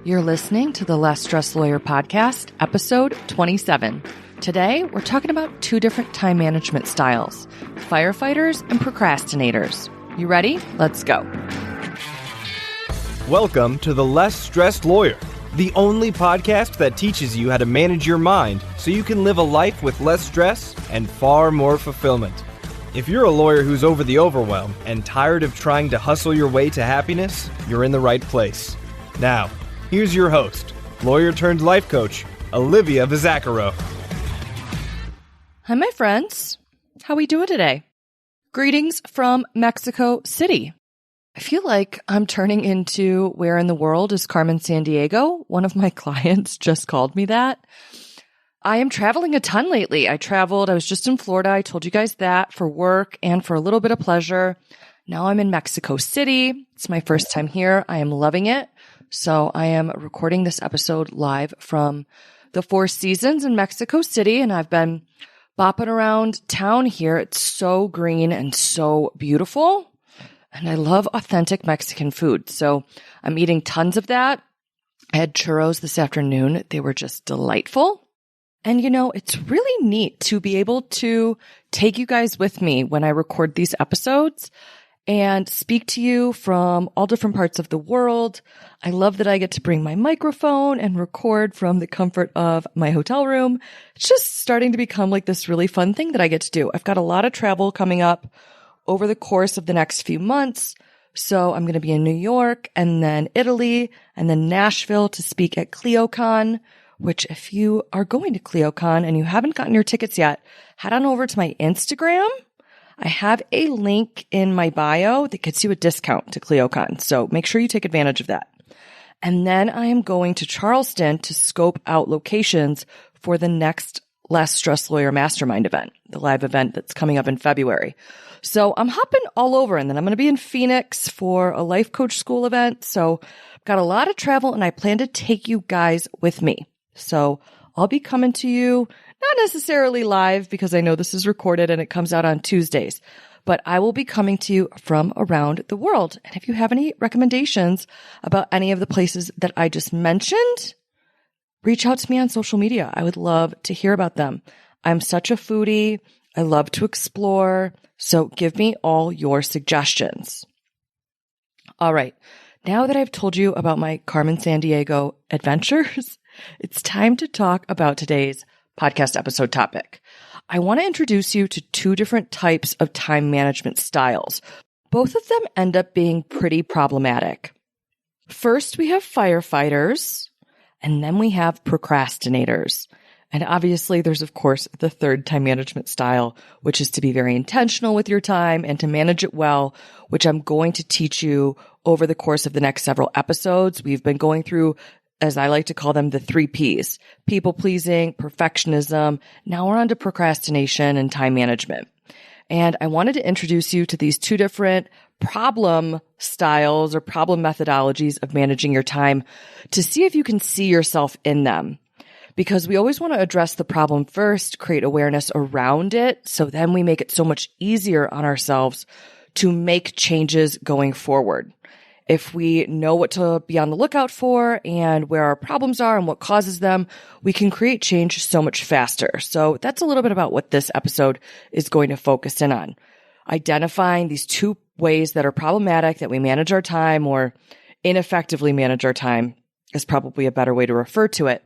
You're listening to the Less Stressed Lawyer podcast, episode 27. Today, we're talking about two different time management styles, firefighters and procrastinators. You ready? Let's go. Welcome to the Less Stressed Lawyer, the only podcast that teaches you how to manage your mind so you can live a life with less stress and far more fulfillment. If you're a lawyer who's over the overwhelm and tired of trying to hustle your way to happiness, you're in the right place. Now, here's your host, lawyer turned life coach, Olivia Vizacaro. Hi, my friends. How we doing today? Greetings from Mexico City. I feel like I'm turning into Where in the World is Carmen Sandiego? One of my clients just called me that. I am traveling a ton lately. I was just in Florida. I told you guys that for work and for a little bit of pleasure. Now I'm in Mexico City. It's my first time here. I am loving it. So I am recording this episode live from the Four Seasons in Mexico City, and I've been bopping around town here. It's so green and so beautiful, and I love authentic Mexican food. So I'm eating tons of that. I had churros this afternoon. They were just delightful. And you know, it's really neat to be able to take you guys with me when I record these episodes and speak to you from all different parts of the world. I love that I get to bring my microphone and record from the comfort of my hotel room. It's just starting to become like this really fun thing that I get to do. I've got a lot of travel coming up over the course of the next few months. So I'm going to be in New York and then Italy and then Nashville to speak at ClioCon, which if you are going to ClioCon and you haven't gotten your tickets yet, head on over to my Instagram. I have a link in my bio that gets you a discount to ClioCon, so make sure you take advantage of that. And then I am going to Charleston to scope out locations for the next Less Stressed Lawyer Mastermind event, the live event that's coming up in February. So I'm hopping all over, and then I'm going to be in Phoenix for a life coach school event. So I've got a lot of travel, and I plan to take you guys with me. So I'll be coming to you, not necessarily live because I know this is recorded and it comes out on Tuesdays, but I will be coming to you from around the world. And if you have any recommendations about any of the places that I just mentioned, reach out to me on social media. I would love to hear about them. I'm such a foodie. I love to explore. So give me all your suggestions. All right. Now that I've told you about my Carmen Sandiego adventures, it's time to talk about today's podcast episode topic. I want to introduce you to two different types of time management styles. Both of them end up being pretty problematic. First, we have firefighters, and then we have procrastinators. And obviously, there's, of course, the third time management style, which is to be very intentional with your time and to manage it well, which I'm going to teach you over the course of the next several episodes. We've been going through, as I like to call them, the 3 Ps: people pleasing, perfectionism. Now we're on to procrastination and time management. And I wanted to introduce you to these two different problem styles or problem methodologies of managing your time to see if you can see yourself in them. Because we always want to address the problem first, create awareness around it, so then we make it so much easier on ourselves to make changes going forward. If we know what to be on the lookout for and where our problems are and what causes them, we can create change so much faster. So that's a little bit about what this episode is going to focus in on. Identifying these two ways that are problematic, that we manage our time or ineffectively manage our time is probably a better way to refer to it.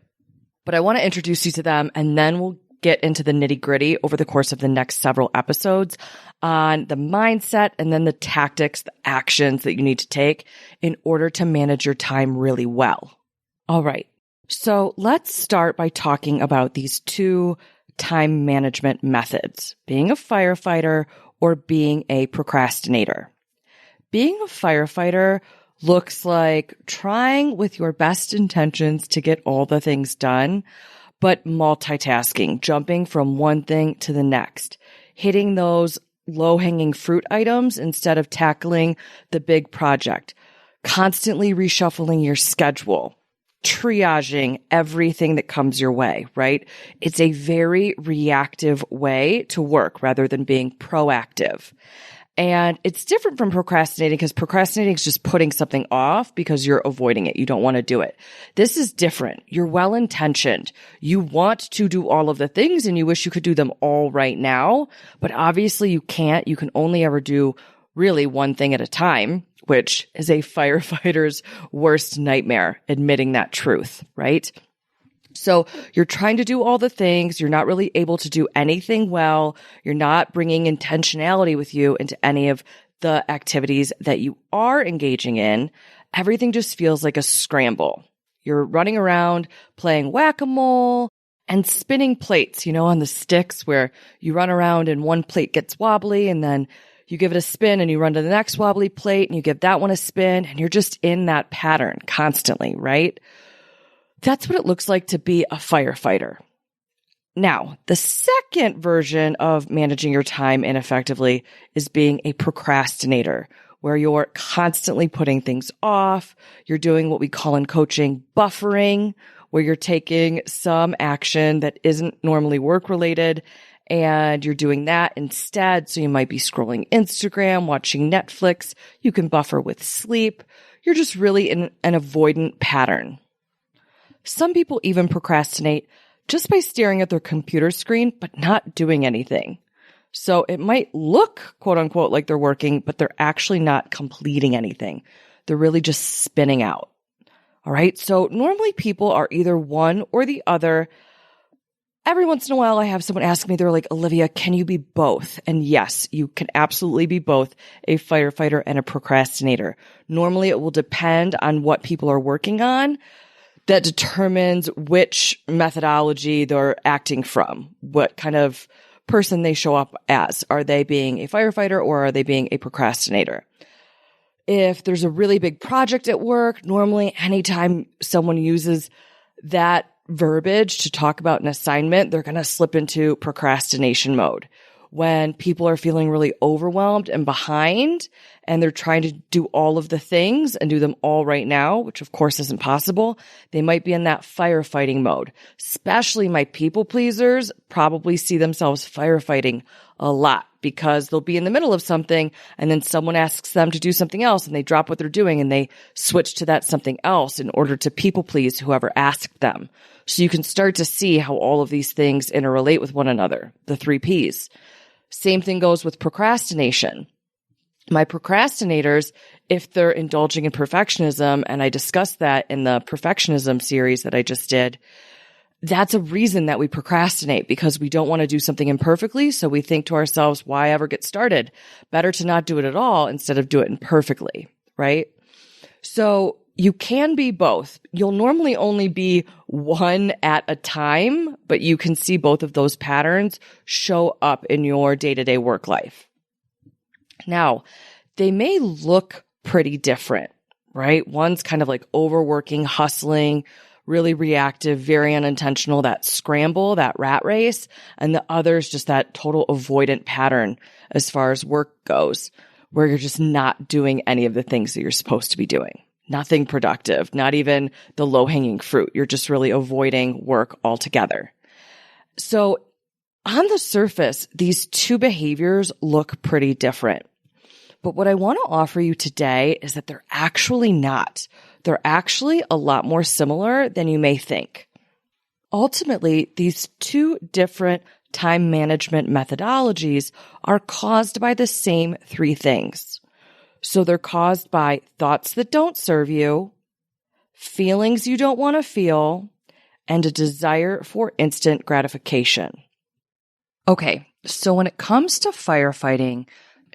But I want to introduce you to them, and then we'll get into the nitty-gritty over the course of the next several episodes on the mindset and then the tactics, the actions that you need to take in order to manage your time really well. All right. So let's start by talking about these two time management methods, being a firefighter or being a procrastinator. Being a firefighter looks like trying with your best intentions to get all the things done, but multitasking, jumping from one thing to the next, hitting those low-hanging fruit items instead of tackling the big project, constantly reshuffling your schedule, triaging everything that comes your way, right? It's a very reactive way to work rather than being proactive. And it's different from procrastinating because procrastinating is just putting something off because you're avoiding it. You don't want to do it. This is different. You're well-intentioned. You want to do all of the things and you wish you could do them all right now, but obviously you can't. You can only ever do really one thing at a time, which is a firefighter's worst nightmare, admitting that truth, right? So you're trying to do all the things. You're not really able to do anything well. You're not bringing intentionality with you into any of the activities that you are engaging in. Everything just feels like a scramble. You're running around playing whack-a-mole and spinning plates, on the sticks where you run around and one plate gets wobbly and then you give it a spin and you run to the next wobbly plate and you give that one a spin and you're just in that pattern constantly, right? That's what it looks like to be a firefighter. Now, the second version of managing your time ineffectively is being a procrastinator, where you're constantly putting things off. You're doing what we call in coaching buffering, where you're taking some action that isn't normally work-related and you're doing that instead. So you might be scrolling Instagram, watching Netflix. You can buffer with sleep. You're just really in an avoidant pattern. Some people even procrastinate just by staring at their computer screen, but not doing anything. So it might look, quote unquote, like they're working, but they're actually not completing anything. They're really just spinning out. All right. So normally people are either one or the other. Every once in a while, I have someone ask me, they're like, Olivia, can you be both? And yes, you can absolutely be both a firefighter and a procrastinator. Normally it will depend on what people are working on. That determines which methodology they're acting from, what kind of person they show up as. Are they being a firefighter or are they being a procrastinator? If there's a really big project at work, normally anytime someone uses that verbiage to talk about an assignment, they're going to slip into procrastination mode. When people are feeling really overwhelmed and behind and they're trying to do all of the things and do them all right now, which of course isn't possible, they might be in that firefighting mode. Especially my people pleasers probably see themselves firefighting a lot because they'll be in the middle of something and then someone asks them to do something else and they drop what they're doing and they switch to that something else in order to people please whoever asked them. So you can start to see how all of these things interrelate with one another, the 3 Ps. Same thing goes with procrastination. My procrastinators, if they're indulging in perfectionism, and I discussed that in the perfectionism series that I just did, that's a reason that we procrastinate because we don't want to do something imperfectly. So we think to ourselves, why ever get started? Better to not do it at all instead of do it imperfectly, right? So you can be both. You'll normally only be one at a time, but you can see both of those patterns show up in your day-to-day work life. Now, they may look pretty different, right? One's kind of like overworking, hustling, really reactive, very unintentional, that scramble, that rat race, and the other's just that total avoidant pattern as far as work goes, where you're just not doing any of the things that you're supposed to be doing. Nothing productive, not even the low-hanging fruit. You're just really avoiding work altogether. So on the surface, these two behaviors look pretty different. But what I want to offer you today is that they're actually not. They're actually a lot more similar than you may think. Ultimately, these two different time management methodologies are caused by the same 3 things. So they're caused by thoughts that don't serve you, feelings you don't want to feel, and a desire for instant gratification. Okay, so when it comes to firefighting,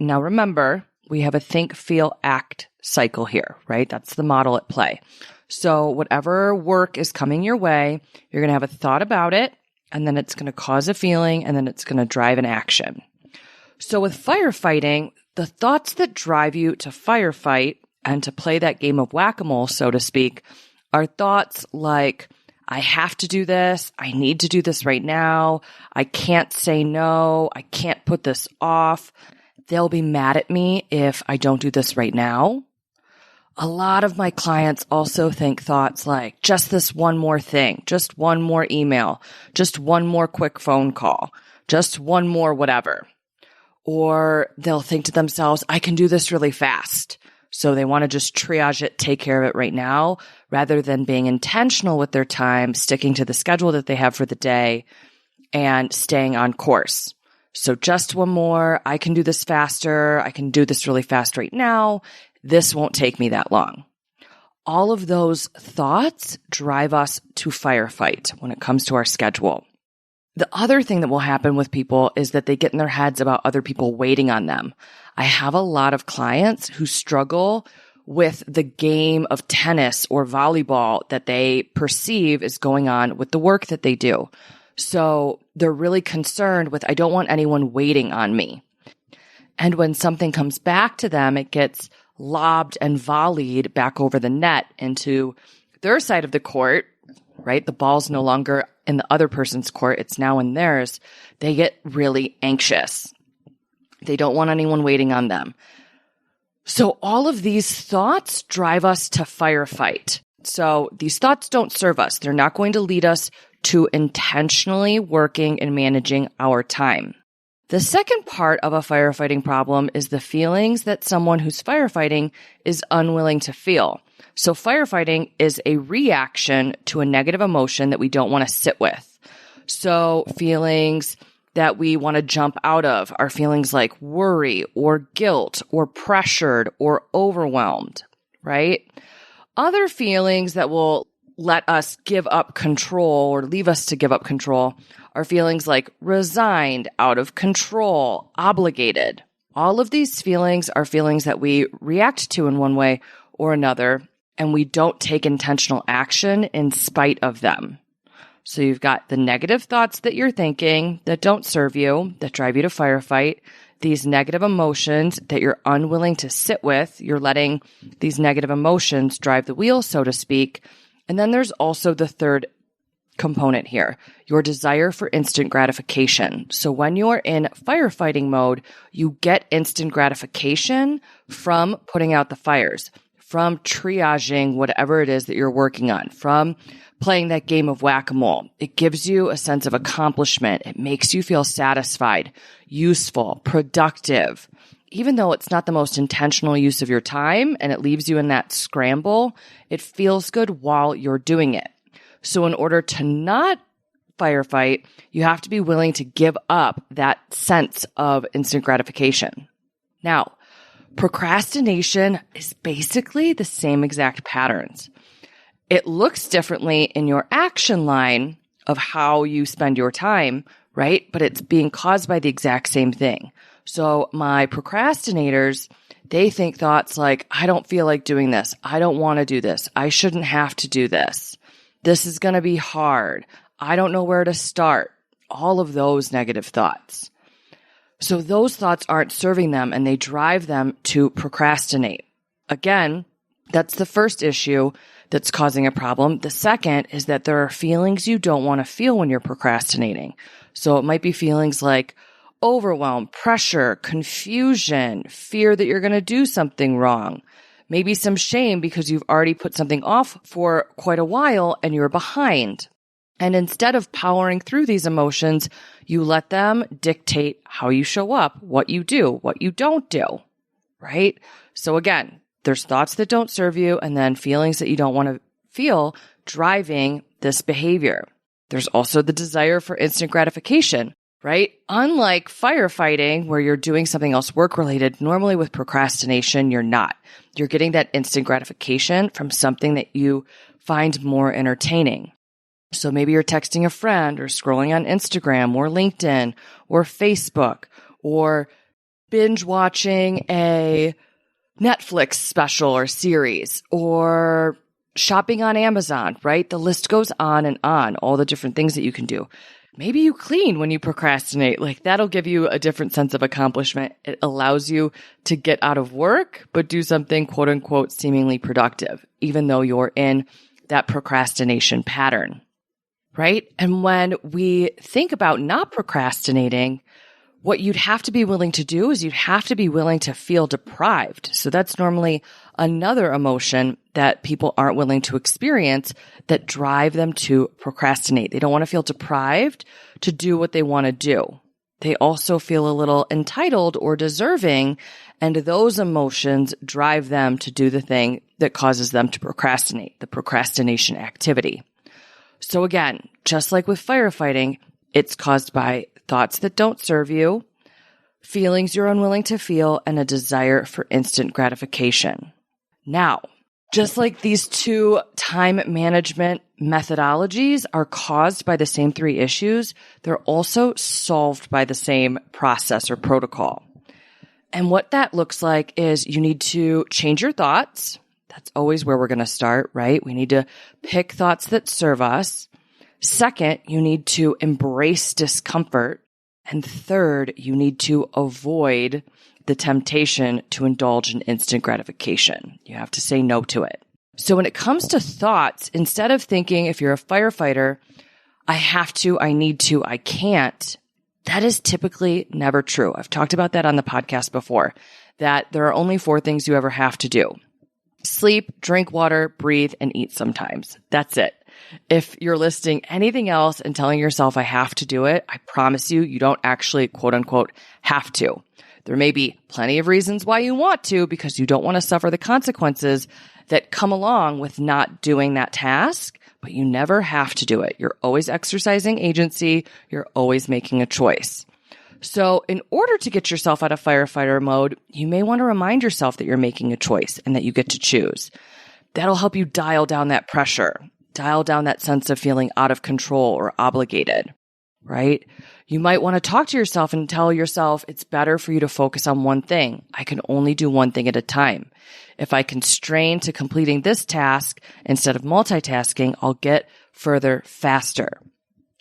now remember, we have a think, feel, act cycle here, right? That's the model at play. So whatever work is coming your way, you're going to have a thought about it, and then it's going to cause a feeling, and then it's going to drive an action. So with firefighting, the thoughts that drive you to firefight and to play that game of whack-a-mole, so to speak, are thoughts like, I have to do this. I need to do this right now. I can't say no. I can't put this off. They'll be mad at me if I don't do this right now. A lot of my clients also think thoughts like, just this one more thing, just one more email, just one more quick phone call, just one more whatever. or they'll think to themselves, I can do this really fast. So they want to just triage it, take care of it right now, rather than being intentional with their time, sticking to the schedule that they have for the day and staying on course. So just one more, I can do this faster. I can do this really fast right now. This won't take me that long. All of those thoughts drive us to firefight when it comes to our schedule. The other thing that will happen with people is that they get in their heads about other people waiting on them. I have a lot of clients who struggle with the game of tennis or volleyball that they perceive is going on with the work that they do. So they're really concerned with, I don't want anyone waiting on me. And when something comes back to them, it gets lobbed and volleyed back over the net into their side of the court, right? The ball's no longer in the other person's court. It's now in theirs. They get really anxious. They don't want anyone waiting on them. So all of these thoughts drive us to firefight. So these thoughts don't serve us. They're not going to lead us to intentionally working and managing our time. The second part of a firefighting problem is the feelings that someone who's firefighting is unwilling to feel. So firefighting is a reaction to a negative emotion that we don't want to sit with. So feelings that we want to jump out of are feelings like worry or guilt or pressured or overwhelmed, right? Other feelings that will let us give up control or leave us to give up control are feelings like resigned, out of control, obligated. All of these feelings are feelings that we react to in one way or another, and we don't take intentional action in spite of them. So you've got the negative thoughts that you're thinking that don't serve you, that drive you to firefight, these negative emotions that you're unwilling to sit with. You're letting these negative emotions drive the wheel, so to speak. And then there's also the third component here, your desire for instant gratification. So when you're in firefighting mode, you get instant gratification from putting out the fires, from triaging whatever it is that you're working on, from playing that game of whack-a-mole. It gives you a sense of accomplishment. It makes you feel satisfied, useful, productive. Even though it's not the most intentional use of your time and it leaves you in that scramble, it feels good while you're doing it. So in order to not firefight, you have to be willing to give up that sense of instant gratification. Now, procrastination is basically the same exact patterns. It looks differently in your action line of how you spend your time, right? But it's being caused by the exact same thing. So my procrastinators, they think thoughts like, I don't feel like doing this. I don't want to do this. I shouldn't have to do this. This is going to be hard. I don't know where to start. All of those negative thoughts. So those thoughts aren't serving them and they drive them to procrastinate. Again, that's the first issue that's causing a problem. The second is that there are feelings you don't want to feel when you're procrastinating. So it might be feelings like overwhelm, pressure, confusion, fear that you're going to do something wrong, maybe some shame because you've already put something off for quite a while and you're behind. And instead of powering through these emotions, you let them dictate how you show up, what you do, what you don't do, right? So again, there's thoughts that don't serve you and then feelings that you don't want to feel driving this behavior. There's also the desire for instant gratification, right? Unlike firefighting, where you're doing something else work-related, normally with procrastination, you're not. You're getting that instant gratification from something that you find more entertaining. So maybe you're texting a friend or scrolling on Instagram or LinkedIn or Facebook or binge watching a Netflix special or series or shopping on Amazon, right? The list goes on and on, all the different things that you can do. Maybe you clean when you procrastinate. Like that'll give you a different sense of accomplishment. It allows you to get out of work, but do something quote unquote seemingly productive, even though you're in that procrastination pattern, right? And when we think about not procrastinating, what you'd have to be willing to do is you'd have to be willing to feel deprived. So that's normally another emotion that people aren't willing to experience that drive them to procrastinate. They don't want to feel deprived to do what they want to do. They also feel a little entitled or deserving, and those emotions drive them to do the thing that causes them to procrastinate, the procrastination activity. So again, just like with firefighting, it's caused by thoughts that don't serve you, feelings you're unwilling to feel, and a desire for instant gratification. Now, just like these two time management methodologies are caused by the same three issues, they're also solved by the same process or protocol. And what that looks like is you need to change your thoughts. That's always where we're going to start, right? We need to pick thoughts that serve us. Second, you need to embrace discomfort. And third, you need to avoid the temptation to indulge in instant gratification. You have to say no to it. So when it comes to thoughts, instead of thinking, if you're a firefighter, I have to, I need to, I can't, that is typically never true. I've talked about that on the podcast before, that there are only 4 things you ever have to do: sleep, drink water, breathe, and eat sometimes. That's it. If you're listing anything else and telling yourself, I have to do it, I promise you, you don't actually, quote unquote, have to. There may be plenty of reasons why you want to, because you don't want to suffer the consequences that come along with not doing that task, but you never have to do it. You're always exercising agency. You're always making a choice. So in order to get yourself out of firefighter mode, you may want to remind yourself that you're making a choice and that you get to choose. That'll help you dial down that pressure, dial down that sense of feeling out of control or obligated, right? You might want to talk to yourself and tell yourself it's better for you to focus on one thing. I can only do one thing at a time. If I constrain to completing this task instead of multitasking, I'll get further faster.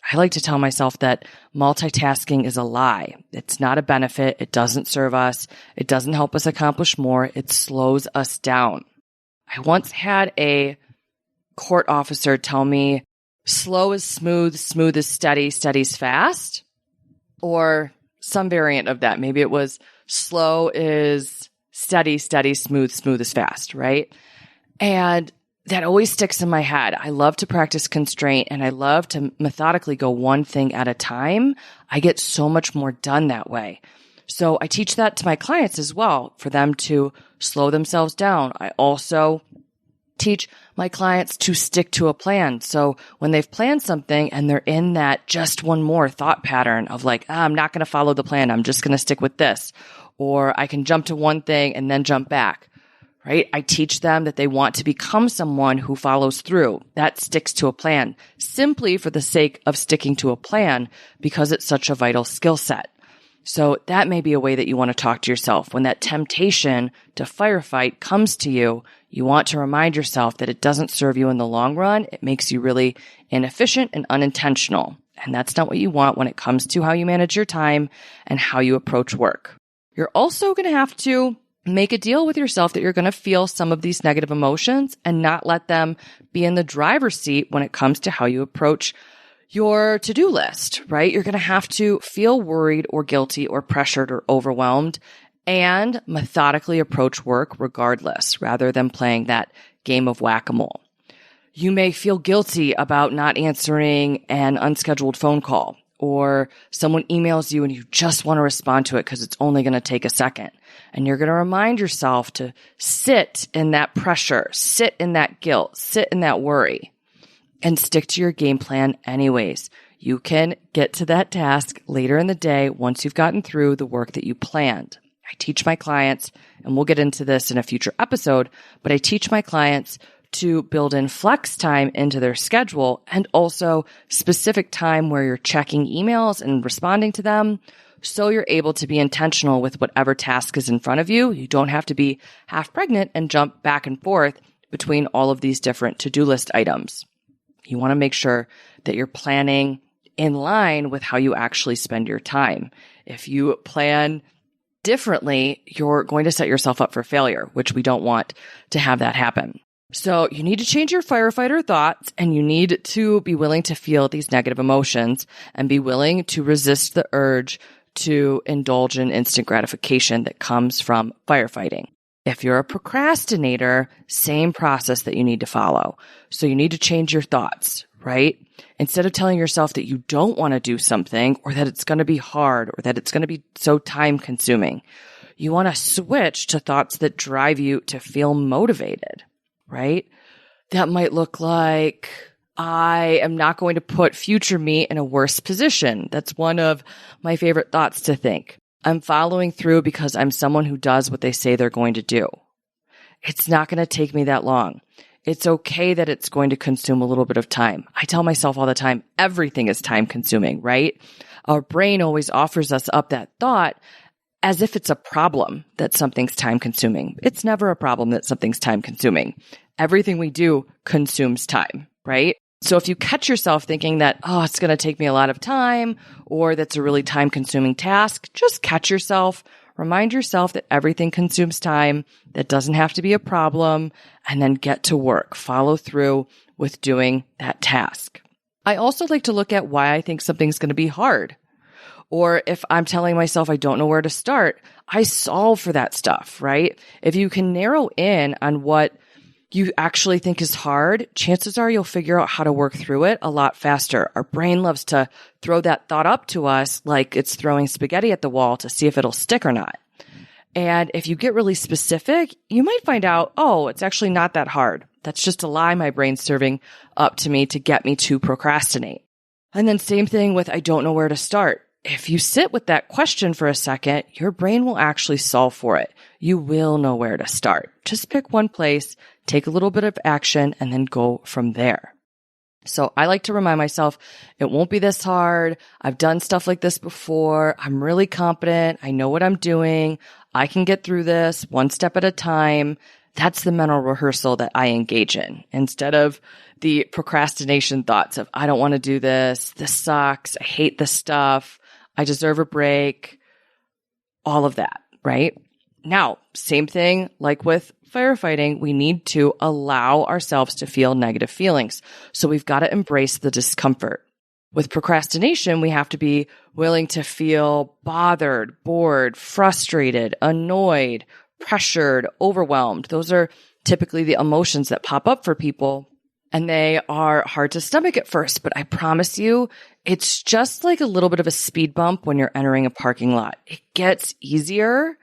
I like to tell myself that multitasking is a lie. It's not a benefit. It doesn't serve us. It doesn't help us accomplish more. It slows us down. I once had a court officer tell me, slow is smooth, smooth is steady, steady's fast, or some variant of that. Maybe it was slow is steady, steady, smooth, smooth is fast, right? And that always sticks in my head. I love to practice constraint and I love to methodically go one thing at a time. I get so much more done that way. So I teach that to my clients as well, for them to slow themselves down. I also teach my clients to stick to a plan. So when they've planned something and they're in that just one more thought pattern of like, I'm not going to follow the plan. I'm just going to stick with this. Or I can jump to one thing and then jump back, right? I teach them that they want to become someone who follows through, that sticks to a plan, simply for the sake of sticking to a plan, because it's such a vital skill set. So that may be a way that you want to talk to yourself. When that temptation to firefight comes to you, you want to remind yourself that it doesn't serve you in the long run. It makes you really inefficient and unintentional. And that's not what you want when it comes to how you manage your time and how you approach work. You're also going to have to make a deal with yourself that you're going to feel some of these negative emotions and not let them be in the driver's seat when it comes to how you approach your to-do list, right? You're going to have to feel worried or guilty or pressured or overwhelmed and methodically approach work regardless, rather than playing that game of whack-a-mole. You may feel guilty about not answering an unscheduled phone call, or someone emails you and you just want to respond to it because it's only going to take a second. And you're going to remind yourself to sit in that pressure, sit in that guilt, sit in that worry, and stick to your game plan anyways. You can get to that task later in the day once you've gotten through the work that you planned. I teach my clients, and we'll get into this in a future episode, but I teach my clients to build in flex time into their schedule and also specific time where you're checking emails and responding to them, so you're able to be intentional with whatever task is in front of you. You don't have to be half pregnant and jump back and forth between all of these different to-do list items. You want to make sure that you're planning in line with how you actually spend your time. If you plan differently, you're going to set yourself up for failure, which we don't want to have that happen. So you need to change your firefighter thoughts, and you need to be willing to feel these negative emotions and be willing to resist the urge to indulge in instant gratification that comes from firefighting. If you're a procrastinator, same process that you need to follow. So you need to change your thoughts, right? Instead of telling yourself that you don't want to do something or that it's going to be hard or that it's going to be so time consuming, you want to switch to thoughts that drive you to feel motivated, right? That might look like, I am not going to put future me in a worse position. That's one of my favorite thoughts to think. I'm following through because I'm someone who does what they say they're going to do. It's not going to take me that long. It's okay that it's going to consume a little bit of time. I tell myself all the time, everything is time consuming, right? Our brain always offers us up that thought as if it's a problem that something's time consuming. It's never a problem that something's time consuming. Everything we do consumes time, right? So if you catch yourself thinking that, oh, it's going to take me a lot of time, or that's a really time consuming task, just catch yourself. Remind yourself that everything consumes time. That doesn't have to be a problem, and then get to work. Follow through with doing that task. I also like to look at why I think something's going to be hard. Or if I'm telling myself I don't know where to start, I solve for that stuff, right? If you can narrow in on what you actually think is hard, chances are you'll figure out how to work through it a lot faster. Our brain loves to throw that thought up to us like it's throwing spaghetti at the wall to see if it'll stick or not. And if you get really specific, you might find out, oh, it's actually not that hard. That's just a lie my brain's serving up to me to get me to procrastinate. And then same thing with I don't know where to start. If you sit with that question for a second, your brain will actually solve for it. You will know where to start. Just pick one place, take a little bit of action, and then go from there. So I like to remind myself, it won't be this hard. I've done stuff like this before. I'm really competent. I know what I'm doing. I can get through this one step at a time. That's the mental rehearsal that I engage in instead of the procrastination thoughts of, I don't want to do this. This sucks. I hate this stuff. I deserve a break. All of that, right? Now, same thing like with firefighting, we need to allow ourselves to feel negative feelings. So we've got to embrace the discomfort. With procrastination, we have to be willing to feel bothered, bored, frustrated, annoyed, pressured, overwhelmed. Those are typically the emotions that pop up for people, and they are hard to stomach at first. But I promise you, it's just like a little bit of a speed bump when you're entering a parking lot. It gets easier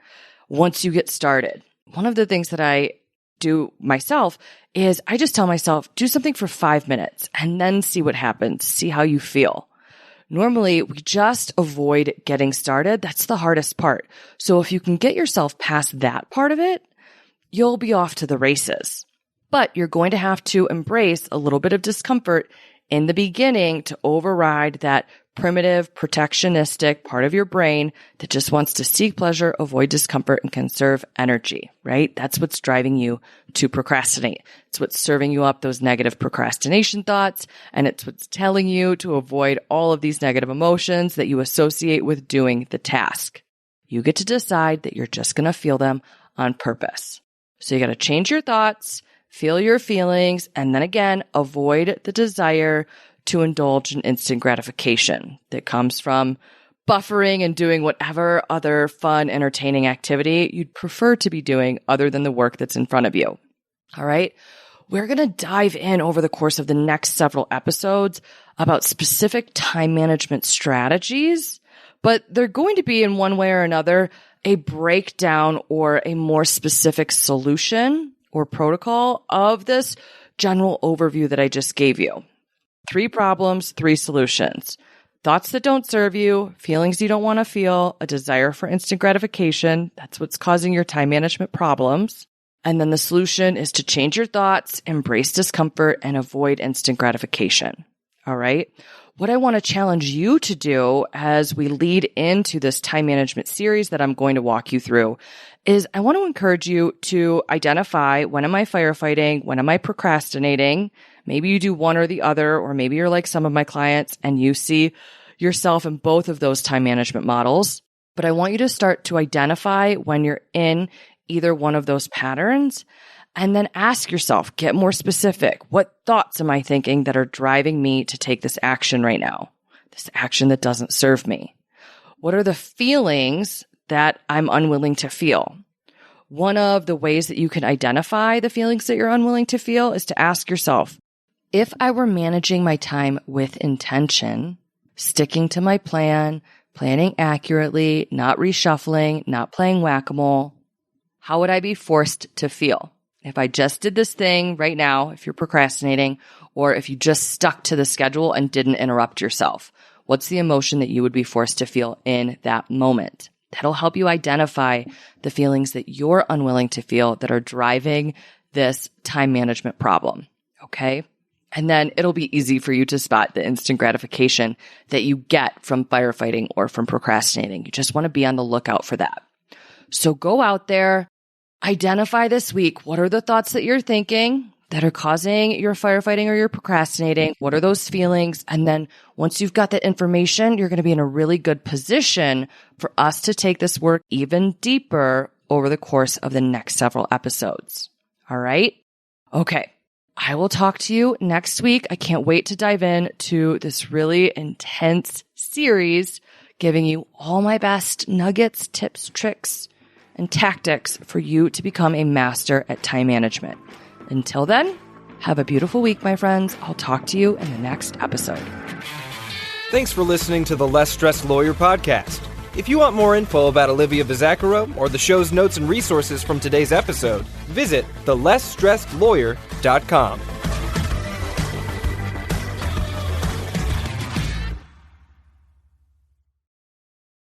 once you get started. One of the things that I do myself is I just tell myself, do something for 5 minutes and then see what happens, see how you feel. Normally, we just avoid getting started. That's the hardest part. So if you can get yourself past that part of it, you'll be off to the races. But you're going to have to embrace a little bit of discomfort in the beginning to override that primitive, protectionistic part of your brain that just wants to seek pleasure, avoid discomfort, and conserve energy, right? That's what's driving you to procrastinate. It's what's serving you up those negative procrastination thoughts, and it's what's telling you to avoid all of these negative emotions that you associate with doing the task. You get to decide that you're just going to feel them on purpose. So you got to change your thoughts, feel your feelings, and then again, avoid the desire to indulge in instant gratification that comes from buffering and doing whatever other fun, entertaining activity you'd prefer to be doing other than the work that's in front of you. All right. We're going to dive in over the course of the next several episodes about specific time management strategies, but they're going to be in one way or another a breakdown or a more specific solution or protocol of this general overview that I just gave you. 3 problems, 3 solutions. Thoughts that don't serve you, feelings you don't want to feel, a desire for instant gratification. That's what's causing your time management problems. And then the solution is to change your thoughts, embrace discomfort, and avoid instant gratification. All right. What I want to challenge you to do as we lead into this time management series that I'm going to walk you through is I want to encourage you to identify, when am I firefighting? When am I procrastinating? Maybe you do one or the other, or maybe you're like some of my clients and you see yourself in both of those time management models. But I want you to start to identify when you're in either one of those patterns, and then ask yourself, get more specific. What thoughts am I thinking that are driving me to take this action right now? This action that doesn't serve me. What are the feelings that I'm unwilling to feel? One of the ways that you can identify the feelings that you're unwilling to feel is to ask yourself, if I were managing my time with intention, sticking to my plan, planning accurately, not reshuffling, not playing whack-a-mole, how would I be forced to feel? If I just did this thing right now, if you're procrastinating, or if you just stuck to the schedule and didn't interrupt yourself, what's the emotion that you would be forced to feel in that moment? That'll help you identify the feelings that you're unwilling to feel that are driving this time management problem, okay? And then it'll be easy for you to spot the instant gratification that you get from firefighting or from procrastinating. You just want to be on the lookout for that. So go out there, identify this week, what are the thoughts that you're thinking that are causing your firefighting or your procrastinating? What are those feelings? And then once you've got that information, you're going to be in a really good position for us to take this work even deeper over the course of the next several episodes. All right? Okay. I will talk to you next week. I can't wait to dive in to this really intense series, giving you all my best nuggets, tips, tricks, and tactics for you to become a master at time management. Until then, have a beautiful week, my friends. I'll talk to you in the next episode. Thanks for listening to the Less Stressed Lawyer podcast. If you want more info about Olivia Bizacaro or the show's notes and resources from today's episode, visit thelessstressedlawyer.com.